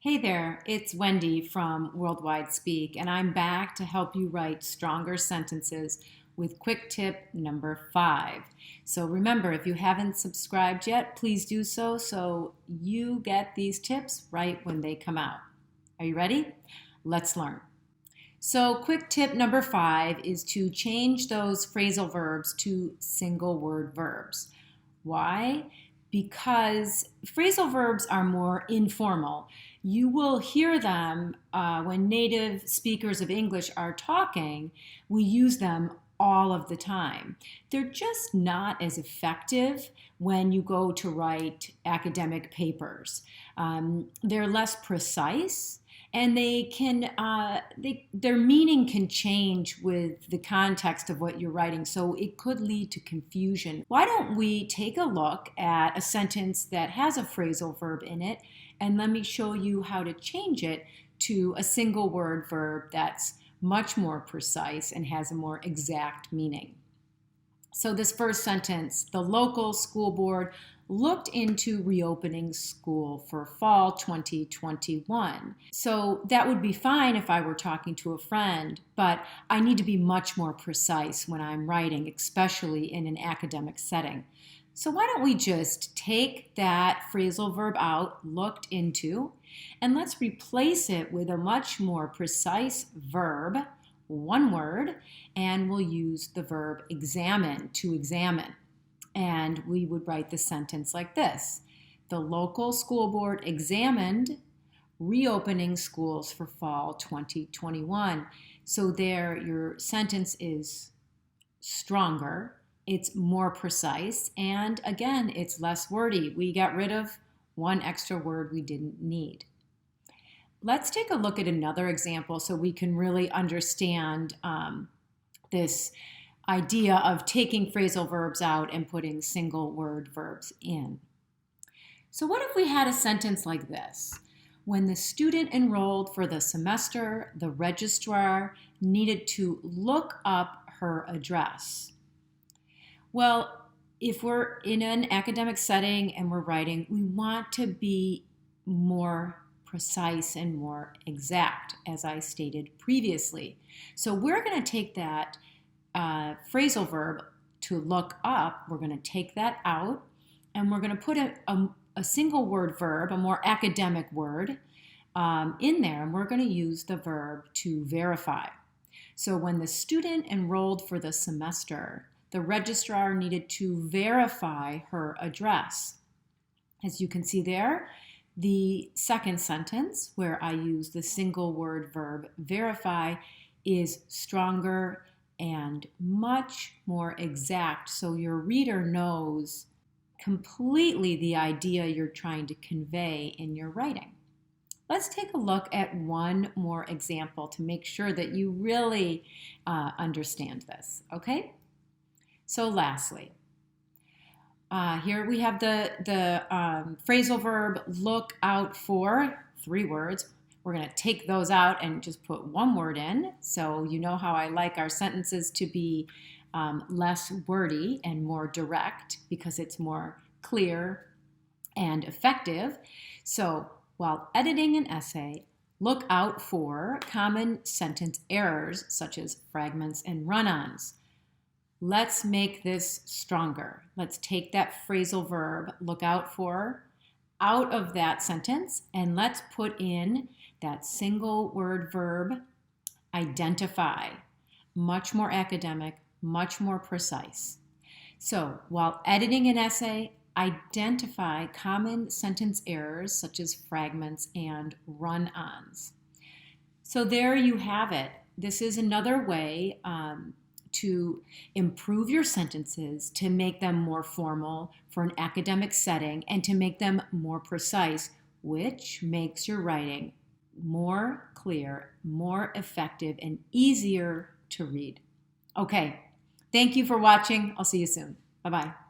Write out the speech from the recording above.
Hey there, it's Wendy from Worldwide Speak, and I'm back to help you write stronger sentences with quick tip number 5. So remember, if you haven't subscribed yet, please do so you get these tips right when they come out. Are you ready? Let's learn. So quick tip number 5 is to change those phrasal verbs to single word verbs. Why? Because phrasal verbs are more informal. You will hear them when native speakers of English are talking. We use them all of the time. They're just not as effective when you go to write academic papers. They're less precise, and their meaning can change with the context of what you're writing, so it could lead to confusion. Why don't we take a look at a sentence that has a phrasal verb in it, and let me show you how to change it to a single word verb that's much more precise and has a more exact meaning. So this first sentence, the local school board looked into reopening school for fall 2021. So that would be fine if I were talking to a friend, but I need to be much more precise when I'm writing, especially in an academic setting. So why don't we just take that phrasal verb out, looked into, and let's replace it with a much more precise verb, one word, and we'll use the verb examine, to examine. And we would write the sentence like this. The local school board examined reopening schools for fall 2021. So there your sentence is stronger, it's more precise, and again, it's less wordy. We got rid of one extra word we didn't need. Let's take a look at another example so we can really understand this idea of taking phrasal verbs out and putting single word verbs in. So what if we had a sentence like this? When the student enrolled for the semester, the registrar needed to look up her address. Well, if we're in an academic setting and we're writing, we want to be more precise and more exact, as I stated previously. So we're going to take that phrasal verb to look up, we're going to take that out, and we're going to put a single word verb, a more academic word, in there, and we're going to use the verb to verify. So when the student enrolled for the semester, the registrar needed to verify her address. As you can see there, the second sentence, where I use the single word verb verify, is stronger and much more exact, so your reader knows completely the idea you're trying to convey in your writing. Let's take a look at one more example to make sure that you really understand this, okay? So lastly, here we have the phrasal verb look out for, 3 words. We're going to take those out and just put one word in. So you know how I like our sentences to be less wordy and more direct because it's more clear and effective. So while editing an essay, look out for common sentence errors such as fragments and run-ons. Let's make this stronger. Let's take that phrasal verb, look out for, out of that sentence, and let's put in that single word verb, identify. Much more academic, much more precise. So while editing an essay, identify common sentence errors such as fragments and run-ons. So there you have it. This is another way to improve your sentences, to make them more formal for an academic setting, and to make them more precise, which makes your writing more clear, more effective, and easier to read. Okay, thank you for watching. I'll see you soon. Bye-bye.